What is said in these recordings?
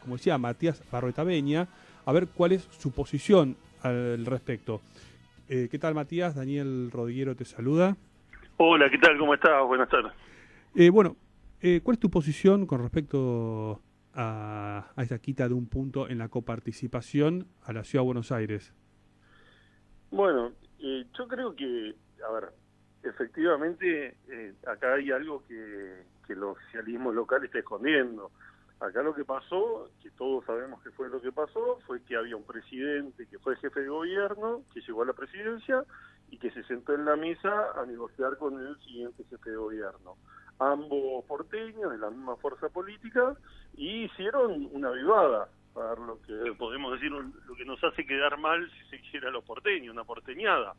como decía, Matías Barroetaveña, a ver cuál es su posición al respecto. ¿Qué tal, Matías? Daniel Rodiguero te saluda. Hola, ¿qué tal? ¿Cómo estás? Buenas tardes. ¿Cuál es tu posición con respecto a esta quita de un punto en la coparticipación a la Ciudad de Buenos Aires? Bueno, yo creo que, a ver, efectivamente acá hay algo que el oficialismo local está escondiendo. Acá lo que pasó, que todos sabemos que fue lo que pasó, fue que había un presidente que fue jefe de gobierno, que llegó a la presidencia y que se sentó en la mesa a negociar con el siguiente jefe de gobierno. Ambos porteños, de la misma fuerza política, y hicieron una vivada, para lo que podemos decir, lo que nos hace quedar mal si se quisiera los porteños, una porteñada.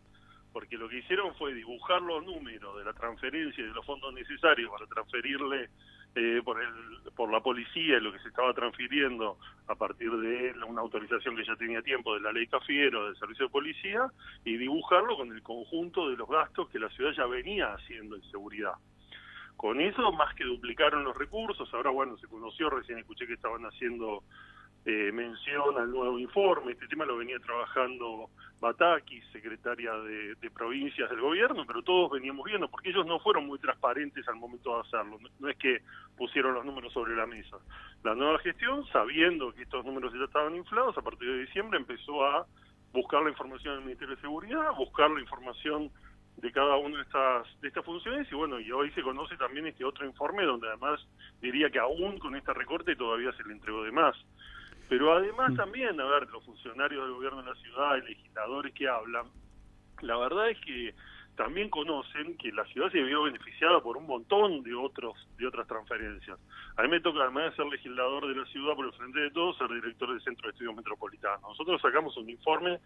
Porque lo que hicieron fue dibujar los números de la transferencia y de los fondos necesarios para transferirle por la policía lo que se estaba transfiriendo a partir de una autorización que ya tenía tiempo de la ley Cafiero, del servicio de policía, y dibujarlo con el conjunto de los gastos que la ciudad ya venía haciendo en seguridad. Con eso, más que duplicaron los recursos, ahora bueno, se conoció, recién escuché que estaban haciendo mención al nuevo informe. Este tema lo venía trabajando Batakis, secretaria de provincias del gobierno, pero todos veníamos viendo, porque ellos no fueron muy transparentes al momento de hacerlo, no es que pusieron los números sobre la mesa. La nueva gestión, sabiendo que estos números ya estaban inflados, a partir de diciembre empezó a buscar la información del Ministerio de Seguridad, buscar la información de cada una de estas funciones, y bueno, y hoy se conoce también este otro informe donde además diría que aún con este recorte todavía se le entregó de más. Pero además también, a ver, los funcionarios del gobierno de la ciudad y legisladores que hablan, la verdad es que también conocen que la ciudad se vio beneficiada por un montón de otras transferencias. A mí me toca, además de ser legislador de la ciudad por el frente de todos, ser director del Centro de Estudios Metropolitanos. Nosotros sacamos un informe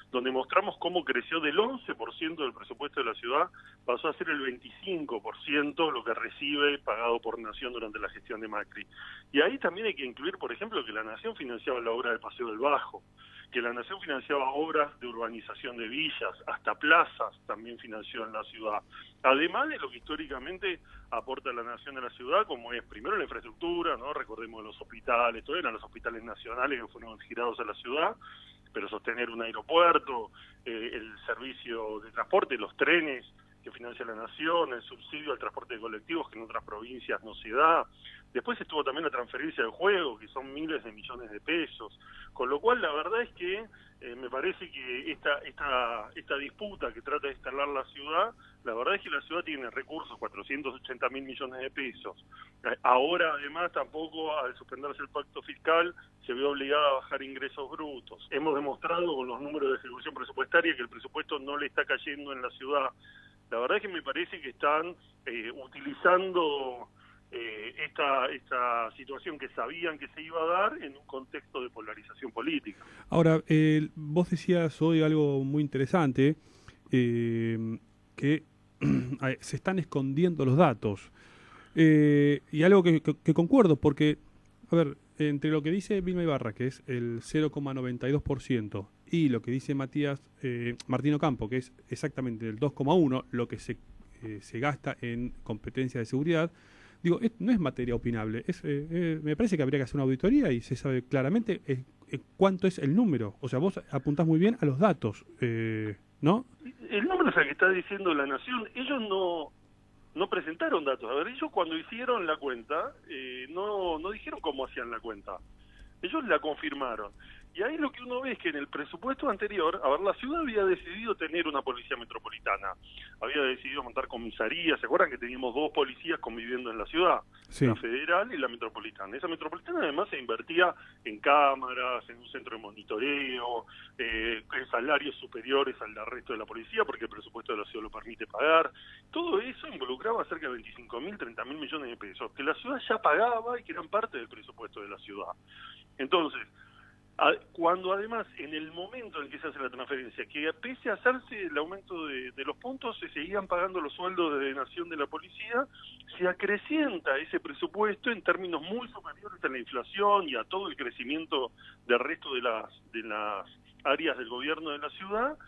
donde mostramos cómo creció del 11% del presupuesto de la ciudad, pasó a ser el 25% lo que recibe pagado por Nación durante la gestión de Macri. Y ahí también hay que incluir, por ejemplo, que la Nación financiaba la obra del Paseo del Bajo, que la Nación financiaba obras de urbanización de villas, hasta plazas también financió en la ciudad. Además de lo que históricamente aporta la Nación a la ciudad, como es primero la infraestructura, ¿no? Recordemos los hospitales, todos eran los hospitales nacionales que fueron girados a la ciudad, pero sostener un aeropuerto, el servicio de transporte, los trenes que financia la Nación, el subsidio al transporte de colectivos que en otras provincias no se da. Después estuvo también la transferencia del juego, que son miles de millones de pesos. Con lo cual, la verdad es que me parece que esta disputa que trata de instalar la ciudad, la verdad es que la ciudad tiene recursos, 480.000 millones de pesos. Ahora, además, tampoco al suspenderse el pacto fiscal, se vio obligada a bajar ingresos brutos. Hemos demostrado con los números de ejecución presupuestaria que el presupuesto no le está cayendo en la ciudad. La verdad es que me parece que están utilizando esta situación que sabían que se iba a dar en un contexto de polarización política. Ahora, vos decías hoy algo muy interesante, que se están escondiendo los datos. Y algo que concuerdo, porque, a ver, entre lo que dice Vilma Ibarra, que es el 0,92%, y lo que dice Martín Ocampo, que es exactamente el 2,1%, lo que se gasta en competencia de seguridad, digo, no es materia opinable. Me parece que habría que hacer una auditoría y se sabe claramente cuánto es el número. O sea, vos apuntás muy bien a los datos, ¿no? El número es el que está diciendo la Nación. Ellos no presentaron datos. A ver, ellos cuando hicieron la cuenta, no dijeron cómo hacían la cuenta. Ellos la confirmaron. Y ahí lo que uno ve es que en el presupuesto anterior, a ver, la ciudad había decidido tener una policía metropolitana, había decidido montar comisarías. ¿Se acuerdan que teníamos dos policías conviviendo en la ciudad? Sí. La federal y la metropolitana. Esa metropolitana además se invertía en cámaras, en un centro de monitoreo, en salarios superiores al del resto de la policía, porque el presupuesto de la ciudad lo permite pagar. Todo eso involucraba cerca de 25.000, 30.000 millones de pesos, que la ciudad ya pagaba y que eran parte del presupuesto de la ciudad. Entonces, cuando además en el momento en que se hace la transferencia, que pese a hacerse el aumento de los puntos, se seguían pagando los sueldos de Nación de la policía, se acrecienta ese presupuesto en términos muy superiores a la inflación y a todo el crecimiento del resto de las áreas del gobierno de la ciudad,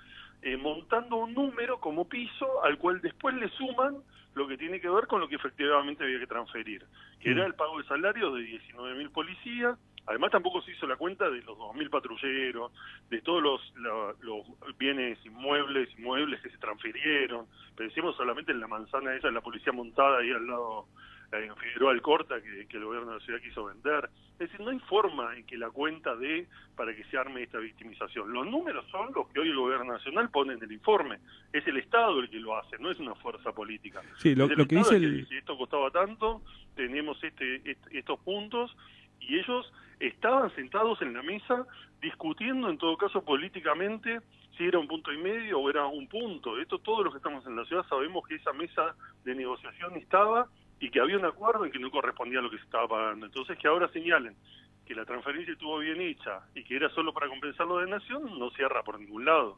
montando un número como piso al cual después le suman lo que tiene que ver con lo que efectivamente había que transferir, que era el pago de salarios de 19.000 policías, Además tampoco se hizo la cuenta de los 2.000 patrulleros, de todos los bienes inmuebles que se transfirieron. Pensemos solamente en la manzana esa de la policía montada ahí al lado, en Figueroa Alcorta, que el gobierno de la ciudad quiso vender. Es decir, no hay forma en que la cuenta dé para que se arme esta victimización. Los números son los que hoy el gobierno nacional pone en el informe. Es el Estado el que lo hace, no es una fuerza política. Sí, lo que dice el... que dice, esto costaba tanto, tenemos estos puntos, y ellos estaban sentados en la mesa discutiendo, en todo caso políticamente, si era 1,5 puntos o era 1 punto. Esto, todos los que estamos en la ciudad sabemos que esa mesa de negociación estaba y que había un acuerdo en que no correspondía a lo que se estaba pagando. Entonces, que ahora señalen que la transferencia estuvo bien hecha y que era solo para compensar lo de Nación, no cierra por ningún lado.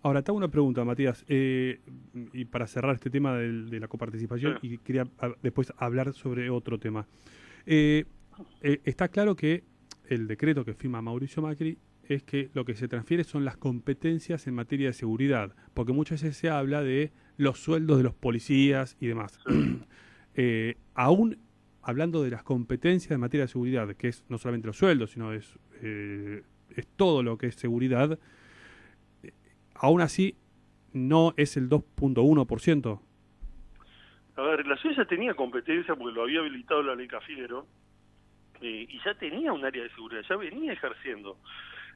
Ahora, te hago una pregunta, Matías, y para cerrar este tema de la coparticipación, sí. Y quería después hablar sobre otro tema. Está claro que el decreto que firma Mauricio Macri es que lo que se transfiere son las competencias en materia de seguridad, porque muchas veces se habla de los sueldos de los policías y demás. Sí. Aún hablando de las competencias en materia de seguridad, que es no solamente los sueldos, sino es todo lo que es seguridad, aún así no es el 2,1%. A ver, la ciudad ya tenía competencia porque lo había habilitado la ley Cafiero, y ya tenía un área de seguridad, ya venía ejerciendo.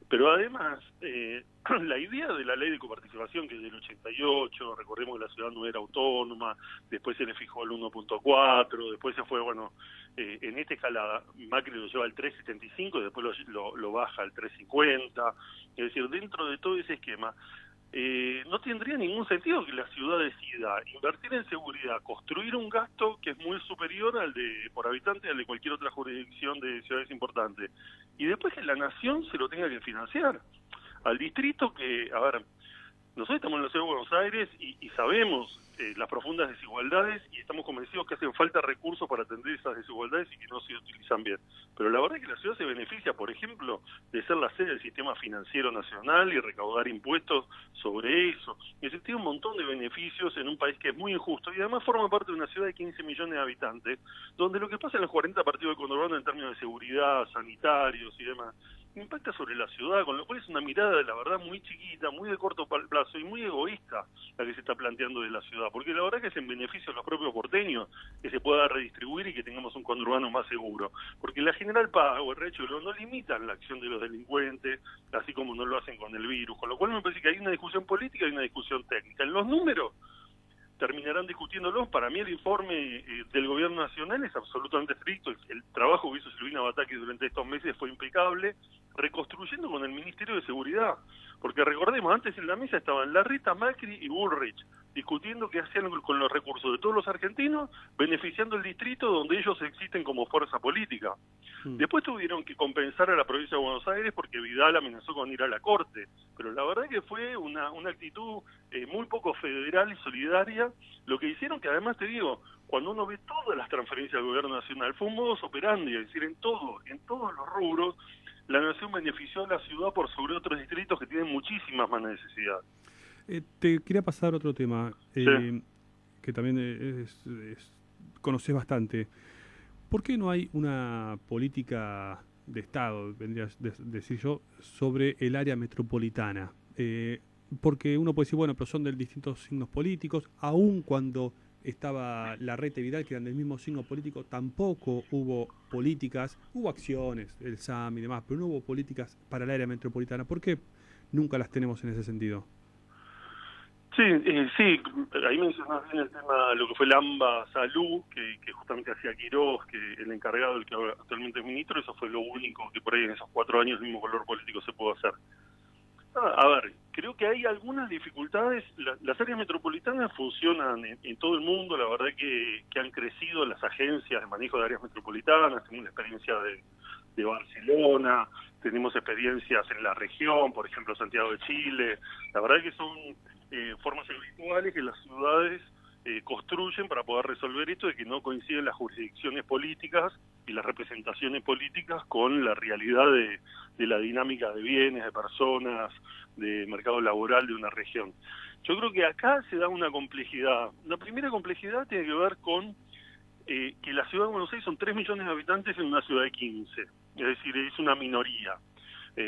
Pero además, la idea de la ley de coparticipación, que es del 88, recordemos que la ciudad no era autónoma, después se le fijó el 1,4, después se fue, bueno, en esta escalada, Macri lo lleva al 3,75 y después lo baja al 3,50, es decir, dentro de todo ese esquema, no tendría ningún sentido que la ciudad decida invertir en seguridad, construir un gasto que es muy superior al de por habitante al de cualquier otra jurisdicción de ciudades importantes, y después que la nación se lo tenga que financiar al distrito. Que, a ver, nosotros estamos en la ciudad de Buenos Aires y sabemos las profundas desigualdades, y estamos convencidos que hacen falta recursos para atender esas desigualdades y que no se utilizan bien. Pero la verdad es que la ciudad se beneficia, por ejemplo, de ser la sede del sistema financiero nacional y recaudar impuestos sobre eso. Y eso tiene un montón de beneficios en un país que es muy injusto, y además forma parte de una ciudad de 15 millones de habitantes, donde lo que pasa en los 40 partidos de conurbano en términos de seguridad, sanitarios y demás, impacta sobre la ciudad, con lo cual es una mirada, de la verdad, muy chiquita, muy de corto plazo y muy egoísta la que se está planteando de la ciudad, porque la verdad que es en beneficio de los propios porteños que se pueda redistribuir y que tengamos un conurbano más seguro, porque la General Paz o el Riachuelo no limitan la acción de los delincuentes, así como no lo hacen con el virus, con lo cual me parece que hay una discusión política y una discusión técnica. En los números terminarán discutiéndolos. Para mí el informe del gobierno nacional es absolutamente estricto. El trabajo que hizo Silvina Batakis durante estos meses fue impecable, reconstruyendo con el Ministerio de Seguridad, porque recordemos, antes en la mesa estaban Larreta, Macri y Bullrich, discutiendo qué hacían con los recursos de todos los argentinos, beneficiando el distrito donde ellos existen como fuerza política. Después tuvieron que compensar a la provincia de Buenos Aires porque Vidal amenazó con ir a la corte, pero la verdad que fue una actitud muy poco federal y solidaria, lo que hicieron, que además te digo, cuando uno ve todas las transferencias del gobierno nacional, fue un modus operandi, es decir, en todos los rubros, la nación benefició a la ciudad por sobre otros distritos que tienen muchísimas más necesidades. Te quería pasar otro tema, sí, que también conoces bastante. ¿Por qué no hay una política de Estado, vendría a decir yo, sobre el área metropolitana? Porque uno puede decir, bueno, pero son de distintos signos políticos, aun cuando estaba Larreta y Vidal, que eran del mismo signo político, tampoco hubo políticas, hubo acciones, el SAM y demás, pero no hubo políticas para el área metropolitana. ¿Por qué nunca las tenemos en ese sentido? Sí, sí, ahí mencionás bien el tema, lo que fue el AMBA Salud, que justamente hacía Quirós, que el encargado, el que actualmente es ministro, eso fue lo único que por ahí en esos 4 años el mismo color político se pudo hacer. A ver, creo que hay algunas dificultades. Las áreas metropolitanas funcionan en todo el mundo. La verdad que han crecido las agencias de manejo de áreas metropolitanas. Tenemos la experiencia de Barcelona, tenemos experiencias en la región, por ejemplo Santiago de Chile. La verdad que son formas habituales que las ciudades construyen para poder resolver esto de que no coinciden las jurisdicciones políticas y las representaciones políticas con la realidad de la dinámica de bienes, de personas, de mercado laboral de una región. Yo creo que acá se da una complejidad. La primera complejidad tiene que ver con que la ciudad de Buenos Aires son 3 millones de habitantes en una ciudad de 15. es decir, es una minoría.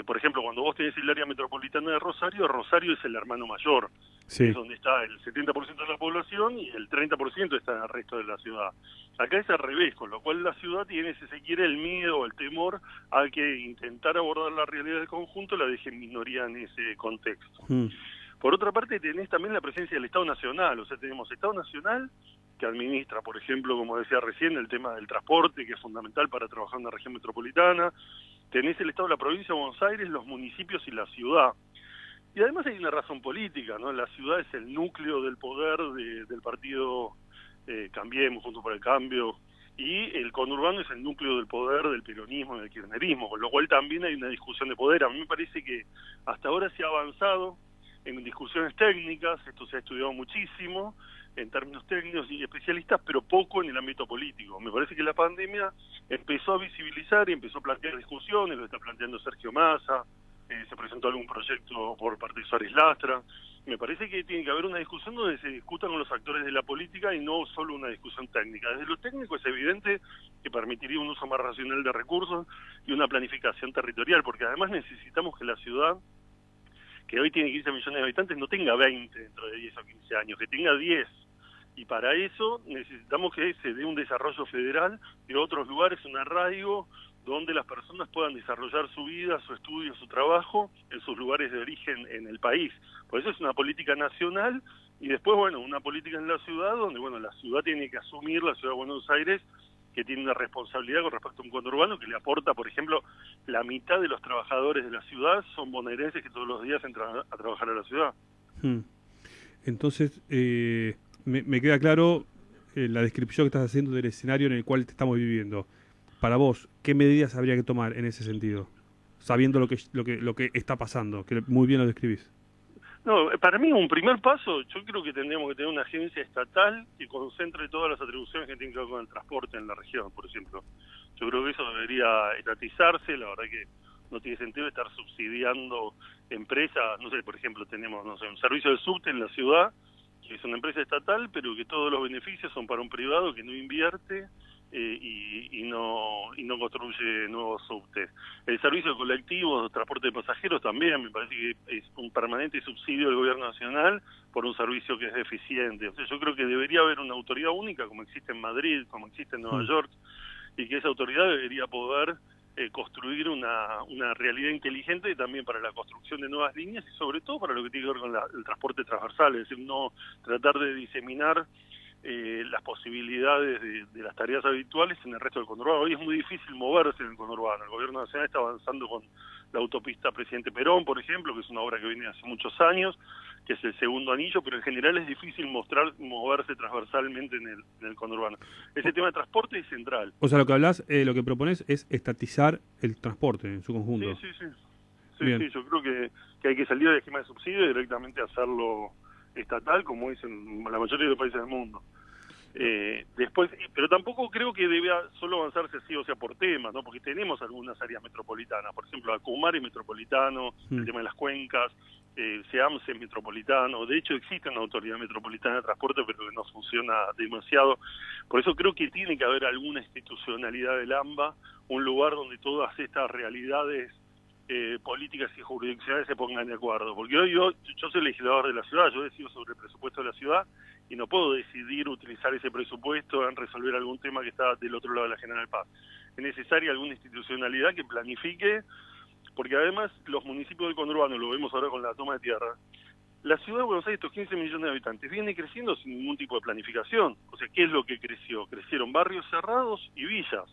Por ejemplo, cuando vos tenés el área metropolitana de Rosario, Rosario es el hermano mayor, Sí. es donde está el 70% de la población y el 30% está en el resto de la ciudad. Acá es al revés, con lo cual la ciudad tiene, si se quiere, el miedo o el temor a que intentar abordar la realidad del conjunto la deje en minoría en ese contexto. Por otra parte, tenés también la presencia del Estado Nacional, o sea, tenemos Estado Nacional que administra, por ejemplo, como decía recién, el tema del transporte, que es fundamental para trabajar en la región metropolitana. Tenés el Estado de la provincia de Buenos Aires, los municipios y la ciudad. Y además hay una razón política, ¿no? La ciudad es el núcleo del poder del partido Cambiemos, Juntos por el Cambio, y el conurbano es el núcleo del poder del peronismo y del kirchnerismo, con lo cual también hay una discusión de poder. A mí me parece que hasta ahora se ha avanzado en discusiones técnicas, esto se ha estudiado muchísimo, en términos técnicos y especialistas, pero poco en el ámbito político. Me parece que la pandemia empezó a visibilizar y empezó a plantear discusiones, lo está planteando Sergio Massa, se presentó algún proyecto por parte de Suárez Lastra. Me parece que tiene que haber una discusión donde se discutan con los actores de la política y no solo una discusión técnica. Desde lo técnico es evidente que permitiría un uso más racional de recursos y una planificación territorial, porque además necesitamos que la ciudad, que hoy tiene 15 millones de habitantes, no tenga 20 dentro de 10 o 15 años, que tenga 10. Y para eso necesitamos que se dé un desarrollo federal de otros lugares, un arraigo donde las personas puedan desarrollar su vida, su estudio, su trabajo en sus lugares de origen en el país. Por eso es una política nacional y después, bueno, una política en la ciudad donde, bueno, la ciudad tiene que asumir, la ciudad de Buenos Aires, que tiene una responsabilidad con respecto a un conurbano que le aporta, por ejemplo, la mitad de los trabajadores de la ciudad son bonaerenses que todos los días entran a trabajar a la ciudad. Entonces, me queda claro la descripción que estás haciendo del escenario en el cual estamos viviendo. Para vos, ¿qué medidas habría que tomar en ese sentido? Sabiendo lo que está pasando, que muy bien lo describís. No, para mí un primer paso, yo creo que tendríamos que tener una agencia estatal que concentre todas las atribuciones que tienen que ver con el transporte en la región, por ejemplo. Yo creo que eso debería estatizarse, la verdad que no tiene sentido estar subsidiando empresas, no sé, por ejemplo, tenemos, no sé, un servicio de subte en la ciudad, que es una empresa estatal, pero que todos los beneficios son para un privado que no invierte y no construye nuevos subtes. El servicio colectivo, transporte de pasajeros también, me parece que es un permanente subsidio del gobierno nacional por un servicio que es deficiente. O sea, yo creo que debería haber una autoridad única, como existe en Madrid, como existe en Nueva York, y que esa autoridad debería poder construir una realidad inteligente también para la construcción de nuevas líneas y sobre todo para lo que tiene que ver con el transporte transversal, es decir, no tratar de diseminar las posibilidades de las tareas habituales en el resto del conurbano. Hoy es muy difícil moverse en el conurbano. El gobierno nacional está avanzando con la autopista Presidente Perón, por ejemplo, que es una obra que viene hace muchos años, que es el segundo anillo, pero en general es difícil moverse transversalmente en el conurbano. Ese tema de transporte es central. O sea, lo que hablas, lo que propones es estatizar el transporte en su conjunto. Sí, yo creo que hay que salir del esquema de subsidio y directamente hacerlo estatal, como es en la mayoría de los países del mundo. Después, pero tampoco creo que deba solo avanzarse así, o sea, por temas, ¿no? Porque tenemos algunas áreas metropolitanas, por ejemplo, Acumar es metropolitano, el tema de las cuencas, SEAMS es metropolitano, de hecho existe una autoridad metropolitana de transporte, pero que no funciona demasiado. Por eso creo que tiene que haber alguna institucionalidad del AMBA, un lugar donde todas estas realidades políticas y jurisdiccionales se pongan de acuerdo, porque hoy yo soy legislador de la ciudad, yo decido sobre el presupuesto de la ciudad y no puedo decidir utilizar ese presupuesto en resolver algún tema que está del otro lado de la General Paz. Es necesaria alguna institucionalidad que planifique, porque además los municipios del conurbano, lo vemos ahora con la toma de tierra, la ciudad de Buenos Aires, estos 15 millones de habitantes, viene creciendo sin ningún tipo de planificación. O sea, ¿qué es lo que creció? Crecieron barrios cerrados y villas.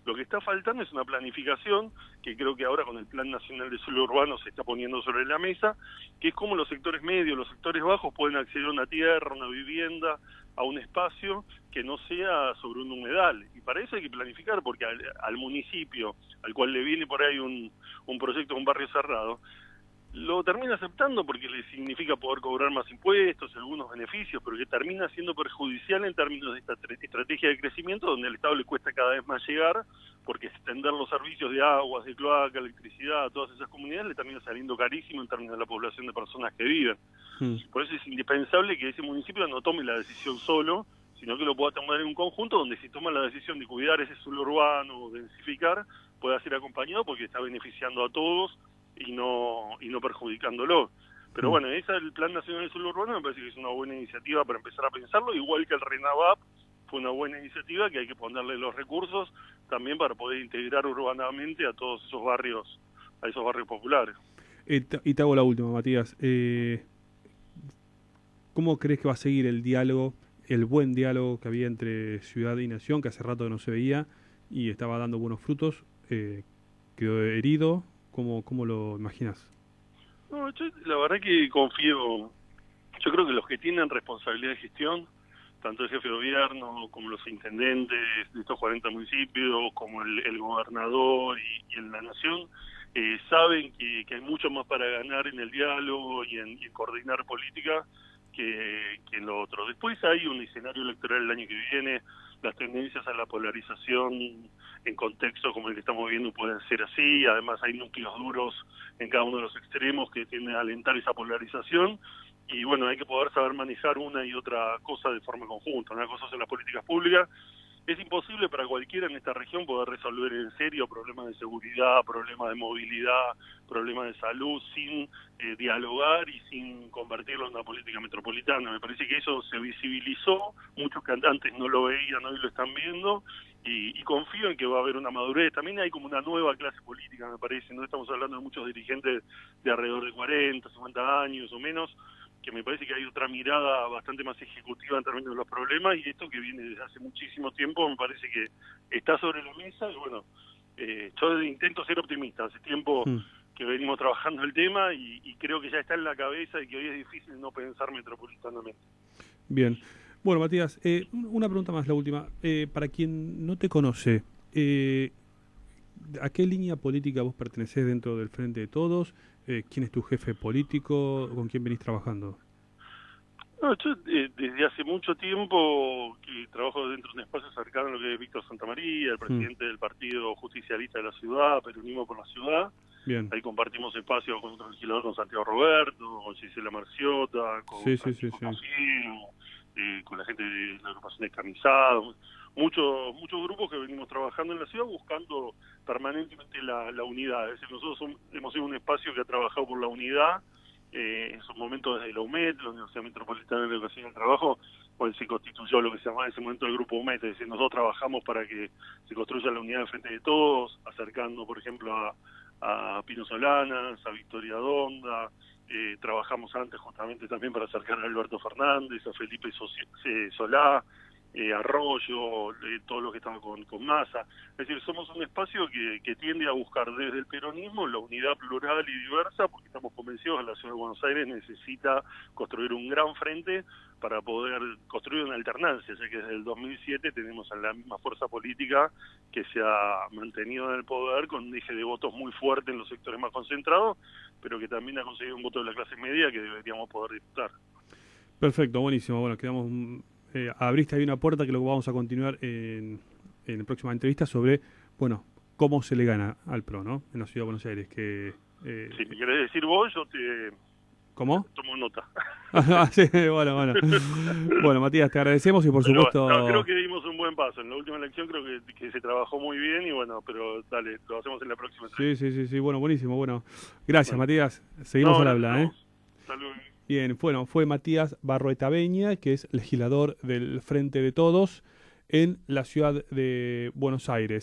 Lo que está faltando es una planificación que creo que ahora con el Plan Nacional de Suelo Urbano se está poniendo sobre la mesa, que es cómo los sectores medios, los sectores bajos pueden acceder a una tierra, una vivienda, a un espacio que no sea sobre un humedal. Y para eso hay que planificar, porque al municipio, al cual le viene por ahí un proyecto de un barrio cerrado, lo termina aceptando porque le significa poder cobrar más impuestos, algunos beneficios, pero que termina siendo perjudicial en términos de esta estrategia de crecimiento donde al Estado le cuesta cada vez más llegar, porque extender los servicios de aguas, de cloaca, electricidad a todas esas comunidades le termina saliendo carísimo en términos de la población de personas que viven. Por eso es indispensable que ese municipio no tome la decisión solo, sino que lo pueda tomar en un conjunto donde si toma la decisión de cuidar ese suelo urbano o densificar, pueda ser acompañado porque está beneficiando a todos y no perjudicándolo. Pero bueno, el Plan Nacional de Suelo Urbano me parece que es una buena iniciativa para empezar a pensarlo, igual que el RENAVAP fue una buena iniciativa que hay que ponerle los recursos también para poder integrar urbanamente a todos esos barrios, a esos barrios populares. Y te hago la última, Matías. ¿Cómo crees que va a seguir el diálogo, el buen diálogo que había entre ciudad y nación, que hace rato que no se veía y estaba dando buenos frutos? ¿Quedó herido? ¿Cómo lo imaginas? No, yo la verdad que confío, yo creo que los que tienen responsabilidad de gestión, tanto el jefe de gobierno como los intendentes de estos 40 municipios, como el gobernador y en la nación, saben que hay mucho más para ganar en el diálogo y en coordinar política que en lo otro. Después hay un escenario electoral el año que viene, las tendencias a la polarización en contextos como el que estamos viviendo pueden ser así, además hay núcleos duros en cada uno de los extremos que tienden a alentar esa polarización, y bueno, hay que poder saber manejar una y otra cosa de forma conjunta. Una cosa son las políticas públicas. Es imposible para cualquiera en esta región poder resolver en serio problemas de seguridad, problemas de movilidad, problemas de salud sin dialogar y sin convertirlo en una política metropolitana. Me parece que eso se visibilizó, muchos cantantes no lo veían, hoy lo están viendo, y confío en que va a haber una madurez. También hay como una nueva clase política, me parece. No estamos hablando de muchos dirigentes de alrededor de 40, 50 años o menos, que me parece que hay otra mirada bastante más ejecutiva en términos de los problemas, y esto que viene desde hace muchísimo tiempo me parece que está sobre la mesa. Y bueno, yo intento ser optimista, hace tiempo que venimos trabajando el tema y creo que ya está en la cabeza y que hoy es difícil no pensar metropolitanamente. Bien. Bueno, Matías, una pregunta más, la última. Para quien no te conoce, ¿a qué línea política vos pertenecés dentro del Frente de Todos? ¿Quién es tu jefe político? ¿Con quién venís trabajando? No, yo desde hace mucho tiempo que trabajo dentro de un espacio cercano a lo que es Víctor Santamaría, el presidente del Partido Justicialista de la Ciudad, Peronismo por la Ciudad. Bien. Ahí compartimos espacio con otro legislador, con Santiago Roberto, con Gisela Marciota, con Francisco Cosío, con la gente de la agrupación Descamisada, muchos grupos que venimos trabajando en la ciudad buscando permanentemente la unidad. Es decir, nosotros hemos sido un espacio que ha trabajado por la unidad, en sus momentos desde la UMED, la Universidad Metropolitana de Educación y el Trabajo, pues se constituyó lo que se llamaba en ese momento el Grupo UMED. Es decir, nosotros trabajamos para que se construya la unidad de Frente de Todos, acercando, por ejemplo, a Pino Solanas, a Victoria Donda. Trabajamos antes justamente también para acercar a Alberto Fernández, a Felipe Solá, Arroyo, todo lo que estaba con Massa. Es decir, somos un espacio que tiende a buscar desde el peronismo la unidad plural y diversa, porque estamos convencidos que la Ciudad de Buenos Aires necesita construir un gran frente para poder construir una alternancia, ya que desde el 2007 tenemos a la misma fuerza política que se ha mantenido en el poder con un eje de votos muy fuerte en los sectores más concentrados, pero que también ha conseguido un voto de la clase media que deberíamos poder disputar. Perfecto, buenísimo. Bueno, quedamos... abriste ahí una puerta que lo vamos a continuar en la próxima entrevista sobre, bueno, cómo se le gana al PRO, ¿no? En la Ciudad de Buenos Aires. Si me querés decir vos, yo te... ¿Cómo? Tomo nota. Sí, bueno. Bueno, Matías, te agradecemos y por supuesto... No, creo que dimos un buen paso. En la última elección creo que se trabajó muy bien y bueno, pero dale, lo hacemos en la próxima entrevista. Sí, bueno, buenísimo. Bueno, gracias, Matías. Seguimos al habla, ¿eh? Saludos. Bien, bueno, fue Matías Barroeta Beña, que es legislador del Frente de Todos en la Ciudad de Buenos Aires.